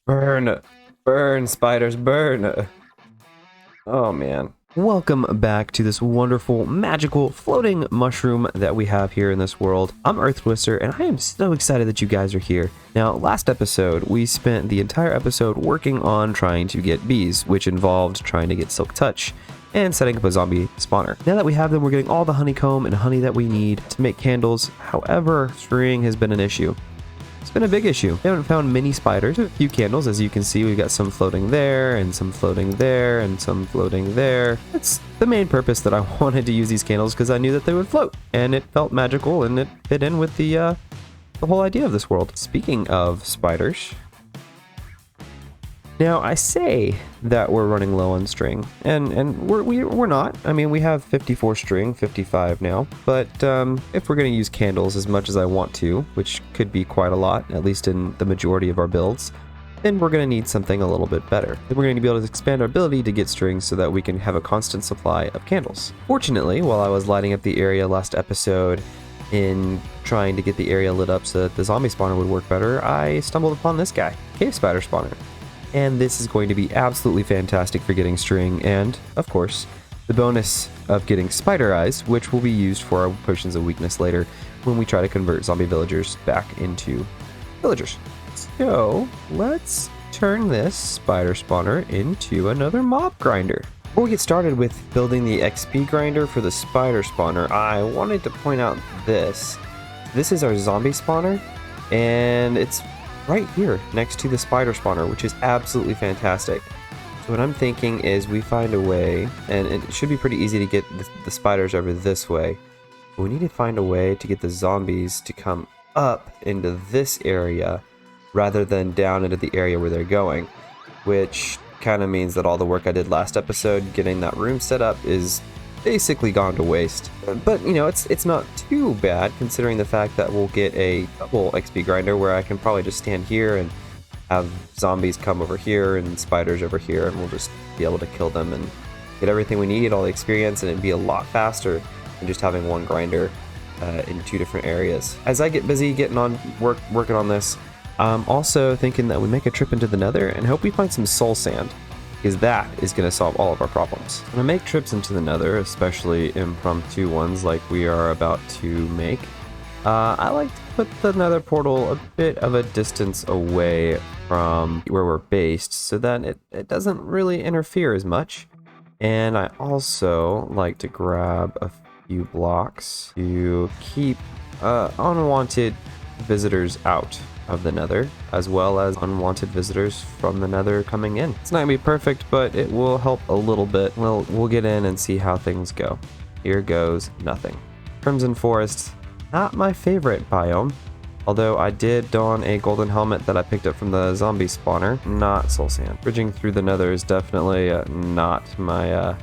Burn! Burn, spiders, burn! Oh man. Welcome back to this wonderful, magical, floating mushroom that we have here in this world. I'm Earth Twister, and I am so excited that you guys are here. Now, last episode, we spent the entire episode working on trying to get bees, which involved trying to get Silk Touch and setting up a zombie spawner. Now that we have them, we're getting all the honeycomb and honey that we need to make candles. However, string has been an issue. It's been a big issue. We haven't found many spiders. A few candles, as you can see, we've got some floating there, and some floating there, and some floating there. That's the main purpose that I wanted to use these candles, because I knew that they would float, and it felt magical, and it fit in with the whole idea of this world. Speaking of spiders, now I say that we're running low on string, and we're not. I mean, we have 54 string, 55 now, but if we're going to use candles as much as I want to, which could be quite a lot, at least in the majority of our builds, then we're going to need something a little bit better. Then we're going to be able to expand our ability to get strings so that we can have a constant supply of candles. Fortunately, while I was lighting up the area last episode in trying to get the area lit up so that the zombie spawner would work better, I stumbled upon this guy, Cave Spider Spawner. And this is going to be absolutely fantastic for getting string and, of course, the bonus of getting spider eyes, which will be used for our potions of weakness later when we try to convert zombie villagers back into villagers. So let's turn this spider spawner into another mob grinder. Before we get started with building the XP grinder for the spider spawner, I wanted to point out this. This is our zombie spawner, and it's right here next to the spider spawner, which is absolutely fantastic. So what I'm thinking is we find a way, and it should be pretty easy to get the spiders over this way, but we need to find a way to get the zombies to come up into this area rather than down into the area where they're going, which kind of means that all the work I did last episode getting that room set up is basically gone to waste. But you know, it's not too bad considering the fact that we'll get a double XP grinder where I can probably just stand here and have zombies come over here and spiders over here, and we'll just be able to kill them and get everything we need, all the experience, and it'd be a lot faster than just having one grinder in two different areas. As I get busy getting on working on this, I'm also thinking that we make a trip into the Nether and hope we find some soul sand, because that is going to solve all of our problems. When I make trips into the Nether, especially impromptu ones like we are about to make, I like to put the Nether portal a bit of a distance away from where we're based so that it doesn't really interfere as much. And I also like to grab a few blocks to keep unwanted visitors out of the Nether, as well as unwanted visitors from the Nether coming in. It's not gonna be perfect, but it will help a little bit. We'll get in and see how things go. Here goes nothing. Crimson Forest, not my favorite biome, although I did don a golden helmet that I picked up from the zombie spawner, not soul sand. Bridging through the Nether is definitely not my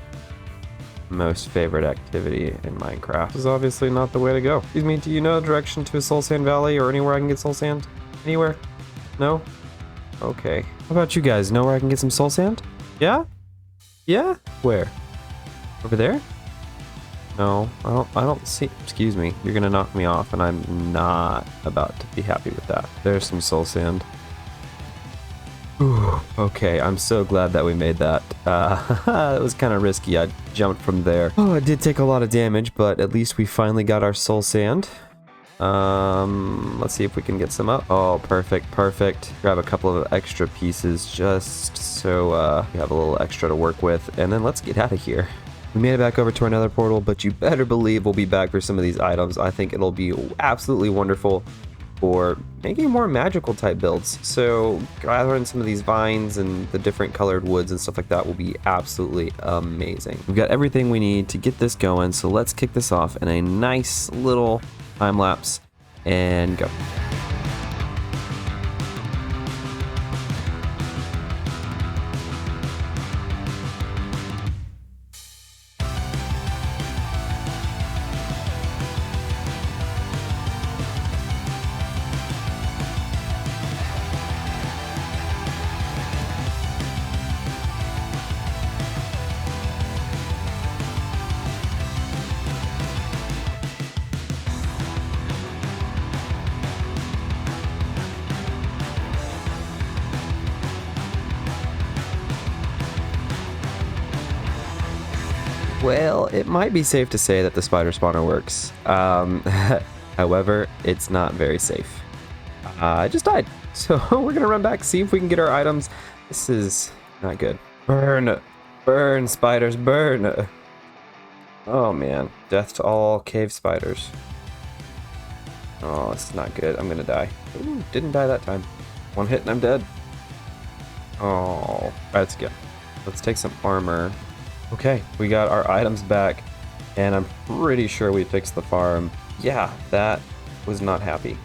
most favorite activity in Minecraft. This is obviously not the way to go. Excuse me, do you know the direction to a soul sand valley or anywhere I can get soul sand? Anywhere? No? Okay. How about you guys? Know where I can get some soul sand? Yeah? Yeah? Where? Over there? No, I don't see. Excuse me. You're gonna knock me off, and I'm not about to be happy with that. There's some soul sand. Ooh, okay, I'm so glad that we made that. It was kind of risky. I jumped from there. Oh, it did take a lot of damage, but at least we finally got our soul sand. Let's see if we can get some up. Oh, perfect. Grab a couple of extra pieces just so we have a little extra to work with, and then let's get out of here. We made it back over to our Nether portal, but you better believe we'll be back for some of these items. I think it'll be absolutely wonderful for making more magical type builds. So gathering some of these vines and the different colored woods and stuff like that will be absolutely amazing. We've got everything we need to get this going, so let's kick this off in a nice little time lapse and go. Well, it might be safe to say that the spider spawner works. However, it's not very safe. I just died. So we're gonna run back, see if we can get our items. This is not good. Burn! Burn, spiders, burn! Oh man, death to all cave spiders. Oh, this is not good. I'm gonna die. Ooh, didn't die that time. One hit and I'm dead. Oh, that's good. Let's take some armor. Okay, we got our items back, and I'm pretty sure we fixed the farm. Yeah, that was not happy.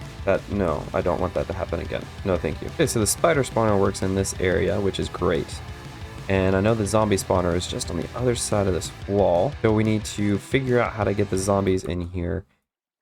No, I don't want that to happen again. No, thank you. Okay, so the spider spawner works in this area, which is great. And I know the zombie spawner is just on the other side of this wall. So we need to figure out how to get the zombies in here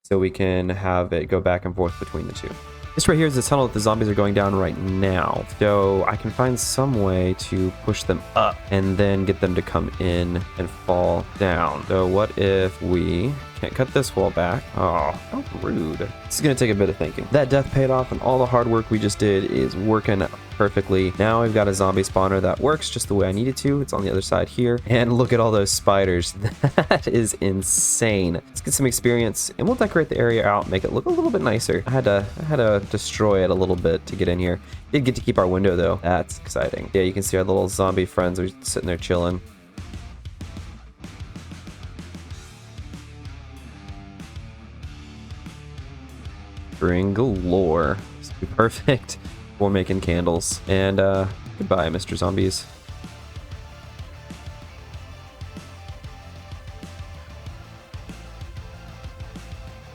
so we can have it go back and forth between the two. This right here is the tunnel that the zombies are going down right now. So I can find some way to push them up and then get them to come in and fall down. So what if we can't cut this wall back? Oh, how rude. This is going to take a bit of thinking. That death paid off, and all the hard work we just did is working perfectly. Now we've got a zombie spawner that works just the way I need it to. It's on the other side here. And look at all those spiders. That is insane. Let's get some experience, and we'll decorate the area out, make it look a little bit nicer. I had to destroy it a little bit to get in here. Did get to keep our window though. That's exciting. Yeah, you can see our little zombie friends are sitting there chilling. String galore. This will be perfect for making candles. And goodbye, Mr. Zombies.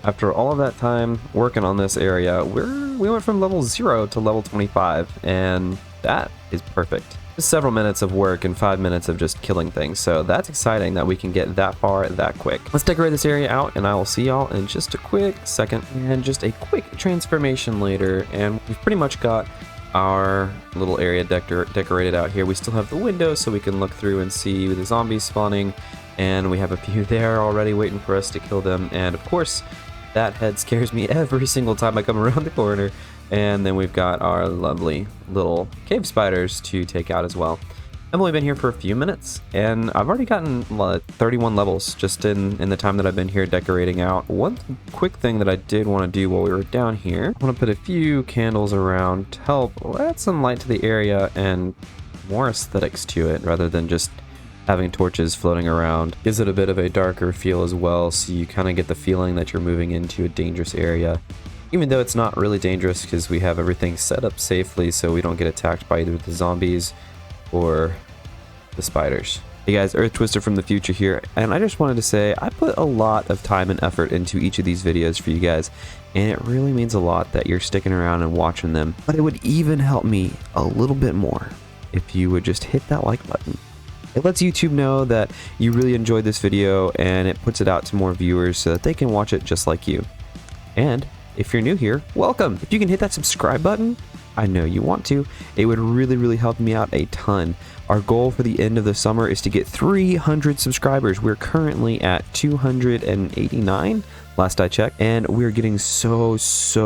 After all of that time working on this area, we went from level 0 to level 25, and that is perfect. Just several minutes of work and 5 minutes of just killing things, so that's exciting that we can get that far that quick. Let's decorate this area out, and I will see y'all in just a quick second, and just a quick transformation later, and we've pretty much got our little area decorated out here. We still have the windows so we can look through and see the zombies spawning, and we have a few there already waiting for us to kill them, and of course, that head scares me every single time I come around the corner. And then we've got our lovely little cave spiders to take out as well. I've only been here for a few minutes, and I've already gotten 31 levels just in the time that I've been here decorating out. One quick thing that I did want to do while we were down here, I want to put a few candles around to help add some light to the area and more aesthetics to it rather than just having torches floating around. Gives it a bit of a darker feel as well, so you kind of get the feeling that you're moving into a dangerous area. Even though it's not really dangerous because we have everything set up safely so we don't get attacked by either the zombies or the spiders. Hey guys, Earth Twister from the future here, and I just wanted to say I put a lot of time and effort into each of these videos for you guys, and it really means a lot that you're sticking around and watching them. But it would even help me a little bit more if you would just hit that like button. It lets YouTube know that you really enjoyed this video, and it puts it out to more viewers so that they can watch it just like you. And if you're new here, welcome! If you can hit that subscribe button, I know you want to, it would really help me out a ton. Our goal for the end of the summer is to get 300 subscribers. We're currently at 289, last I checked, and we're getting so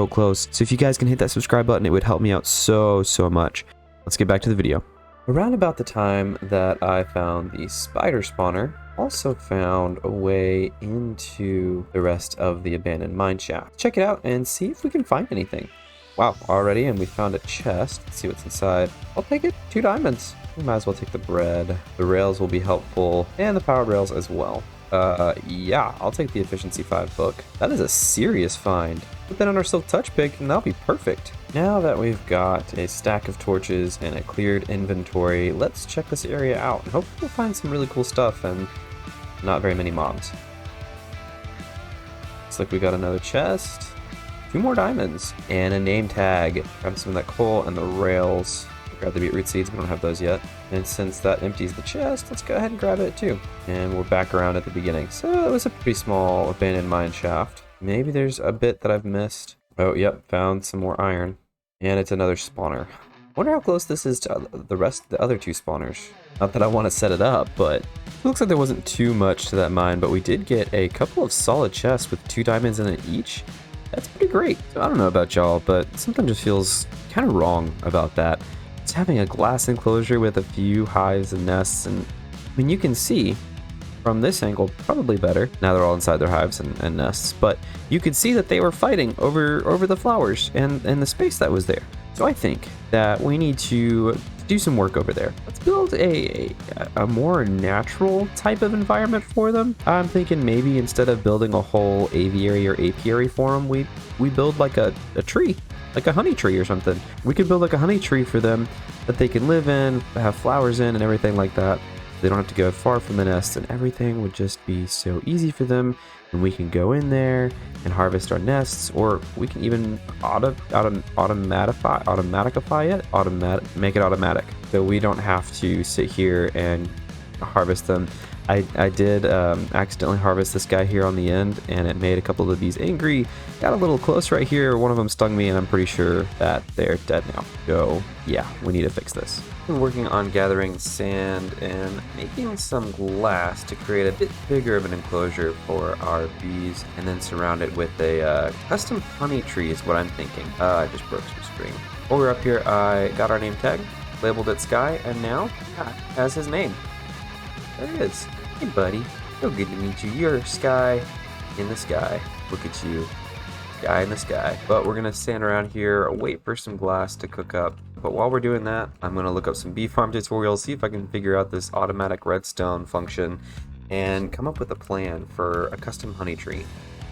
close. So if you guys can hit that subscribe button, it would help me out so much. Let's get back to the video. Around about the time that I found the spider spawner, also found a way into the rest of the abandoned mine shaft. Check it out and see if we can find anything. Wow, already, and we found a chest. Let's see what's inside. I'll take it. 2 diamonds. We might as well take the bread. The rails will be helpful, and the power rails as well. Yeah, I'll take the efficiency 5 book. That is a serious find. Put that on our silk touch pick, and that'll be perfect. Now that we've got a stack of torches and a cleared inventory, let's check this area out, and hopefully we'll find some really cool stuff and not very many mobs. Looks like we got another chest, 2 more diamonds, and a name tag. Grab some of that coal and the rails. Grab the beetroot seeds, we don't have those yet. And since that empties the chest, let's go ahead and grab it too. And we're back around at the beginning. So it was a pretty small abandoned mine shaft. Maybe there's a bit that I've missed. Oh, yep, found some more iron. And it's another spawner. Wonder how close this is to the other 2 spawners. Not that I want to set it up, but it looks like there wasn't too much to that mine, but we did get a couple of solid chests with 2 diamonds in it each. That's pretty great. So I don't know about y'all, but something just feels kind of wrong about that. It's having a glass enclosure with a few hives and nests, and I mean, you can see from this angle, probably better. Now they're all inside their hives and nests, but you could see that they were fighting over the flowers and the space that was there. So I think that we need to do some work over there. Let's build a more natural type of environment for them. I'm thinking maybe instead of building a whole aviary or apiary for them, we build like a tree, like a honey tree or something. We could build like a honey tree for them that they can live in, have flowers in and everything like that. They don't have to go far from the nest, and everything would just be so easy for them. And we can go in there and harvest our nests, or we can even make it automatic, so we don't have to sit here and harvest them. I did accidentally harvest this guy here on the end, and it made a couple of bees angry. Got a little close right here. One of them stung me, and I'm pretty sure that they're dead now. So yeah, we need to fix this. Been working on gathering sand and making some glass to create a bit bigger of an enclosure for our bees, and then surround it with a custom honey tree is what I'm thinking. I just broke some string. While we're up here, I got our name tag, labeled it Sky, and now it has his name. There it is. Hey buddy, so good to meet you. You're Sky in the sky. Look at you, Sky in the sky. But we're gonna stand around here, wait for some glass to cook up. But while we're doing that, I'm gonna look up some bee farm tutorials, see if I can figure out this automatic redstone function and come up with a plan for a custom honey tree.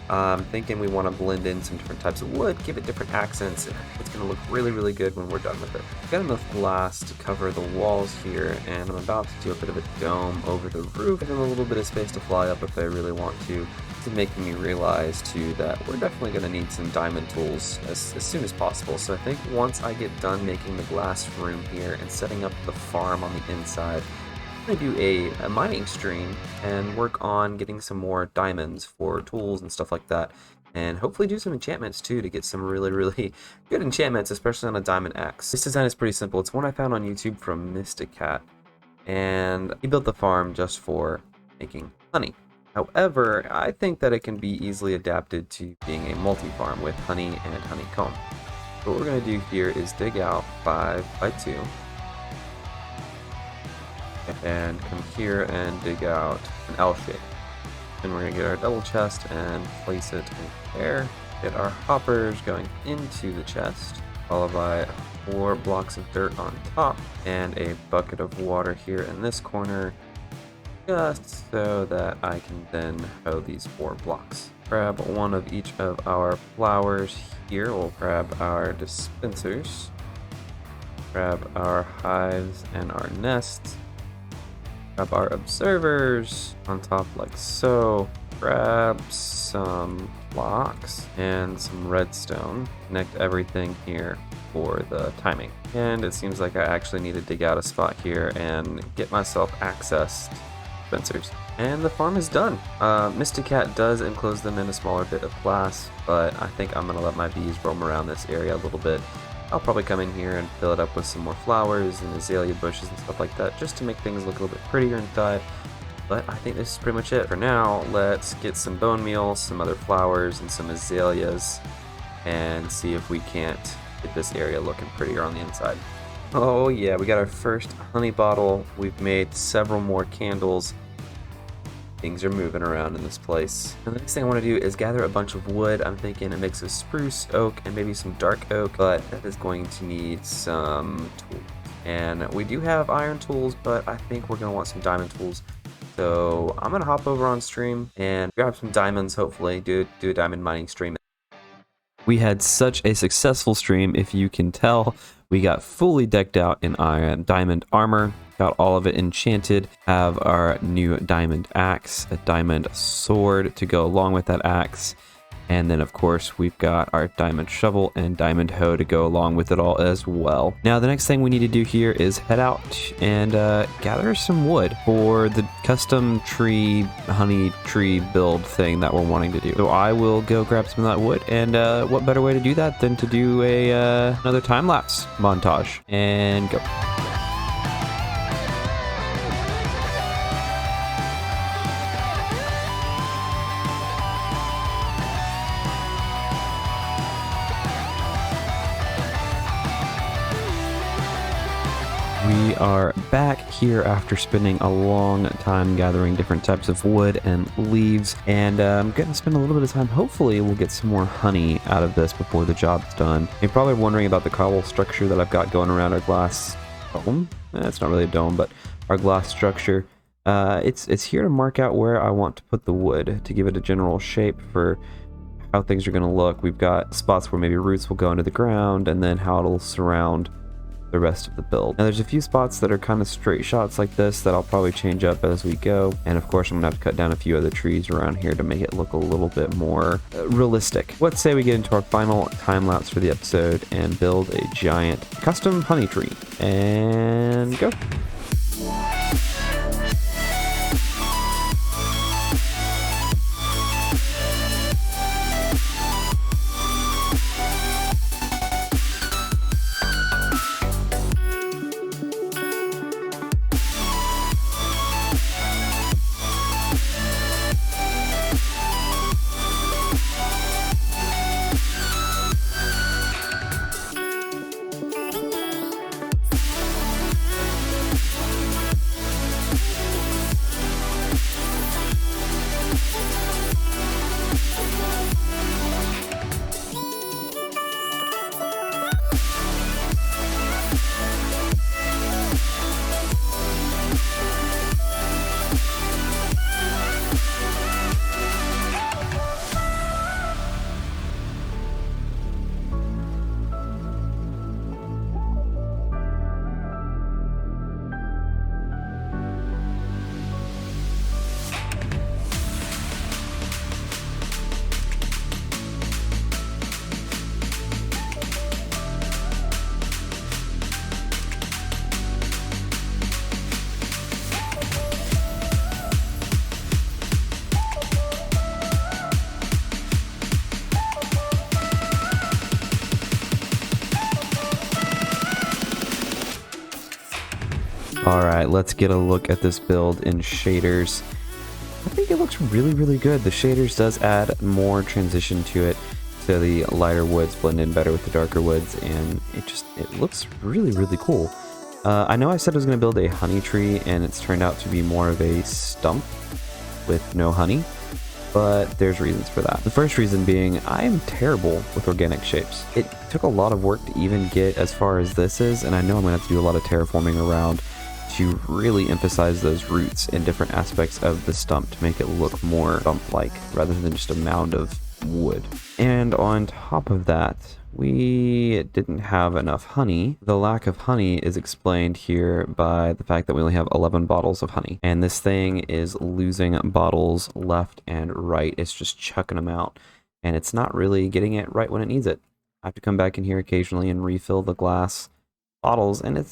I'm thinking we want to blend in some different types of wood, give it different accents. It's going to look really, really good when we're done with it. I've got enough glass to cover the walls here, and I'm about to do a bit of a dome over the roof, and a little bit of space to fly up if I really want to. It's making me realize too that we're definitely going to need some diamond tools as soon as possible. So I think once I get done making the glass room here and setting up the farm on the inside, I'm going to do a mining stream and work on getting some more diamonds for tools and stuff like that, and hopefully do some enchantments too to get some really, really good enchantments, especially on a diamond axe. This design is pretty simple. It's one I found on YouTube from Mysticat, and he built the farm just for making honey. However, I think that it can be easily adapted to being a multi-farm with honey and honeycomb. So what we're going to do here is dig out 5 by 2. And come here and dig out an L shape. And we're going to get our double chest and place it in there. Get our hoppers going into the chest, followed by 4 blocks of dirt on top and a bucket of water here in this corner, just so that I can then hoe these 4 blocks. Grab one of each of our flowers here. We'll grab our dispensers, grab our hives and our nests, grab our observers on top like so, grab some blocks and some redstone, connect everything here for the timing. And it seems like I actually need to dig out a spot here and get myself access to dispensers. And the farm is done. Mysticat does enclose them in a smaller bit of glass, but I think I'm gonna let my bees roam around this area a little bit. I'll probably come in here and fill it up with some more flowers and azalea bushes and stuff like that, just to make things look a little bit prettier inside. But I think this is pretty much it. For now, let's get some bone meal, some other flowers, and some azaleas, and see if we can't get this area looking prettier on the inside. Oh yeah, we got our first honey bottle. We've made several more candles. Things are moving around in this place. And the next thing I want to do is gather a bunch of wood. I'm thinking a mix of spruce, oak, and maybe some dark oak, but that is going to need some tools. And we do have iron tools, but I think we're going to want some diamond tools. So I'm going to hop over on stream and grab some diamonds, hopefully, do a diamond mining stream. We had such a successful stream, if you can tell. We got fully decked out in iron diamond armor, got all of it enchanted, have our new diamond axe, a diamond sword to go along with that axe, and then of course we've got our diamond shovel and diamond hoe to go along with it all as well. Now the next thing we need to do here is head out and gather some wood for the custom tree, honey tree build thing that we're wanting to do. So I will go grab some of that wood, and what better way to do that than to do another time-lapse montage, and go. We are back here after spending a long time gathering different types of wood and leaves, and I'm going to spend a little bit of time. Hopefully we'll get some more honey out of this before the job's done. You're probably wondering about the cobble structure that I've got going around our glass dome. It's not really a dome, but our glass structure. It's here to mark out where I want to put the wood, to give it a general shape for how things are going to look. We've got spots where maybe roots will go into the ground, and then how it'll surround the rest of the build. Now there's a few spots that are kind of straight shots like this that I'll probably change up as we go, and of course I'm gonna have to cut down a few other trees around here to make it look a little bit more realistic. Let's say we get into our final time lapse for the episode and build a giant custom honey tree, and go. Alright, let's get a look at this build in shaders. I think it looks really good. The shaders does add more transition to it, so the lighter woods blend in better with the darker woods, and it looks really cool. I know I said I was going to build a honey tree, and it's turned out to be more of a stump with no honey, but there's reasons for that. The first reason being, I am terrible with organic shapes. It took a lot of work to even get as far as this is, and I know I'm going to have to do a lot of terraforming around to really emphasize those roots in different aspects of the stump to make it look more stump-like rather than just a mound of wood. And on top of that, we didn't have enough honey. The lack of honey is explained here by the fact that we only have 11 bottles of honey, and this thing is losing bottles left and right. It's just chucking them out, and it's not really getting it right when it needs it. I have to come back in here occasionally and refill the glass bottles, and it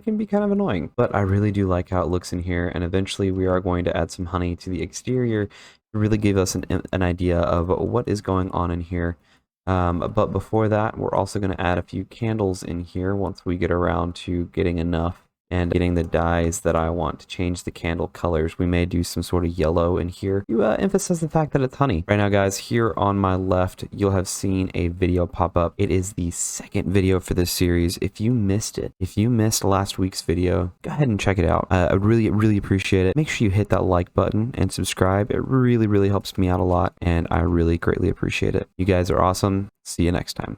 can be kind of annoying, but I really do like how it looks in here, and eventually we are going to add some honey to the exterior to really give us an idea of what is going on in here. But before that, we're also going to add a few candles in here once we get around to getting enough and getting the dyes that I want to change the candle colors. We may do some sort of yellow in here to emphasize the fact that it's honey. Right now, guys, here on my left, you'll have seen a video pop up. It is the second video for this series. If you missed it, if you missed last week's video, go ahead and check it out. I really appreciate it. Make sure you hit that like button and subscribe. It really helps me out a lot, and I really greatly appreciate it. You guys are awesome. See you next time.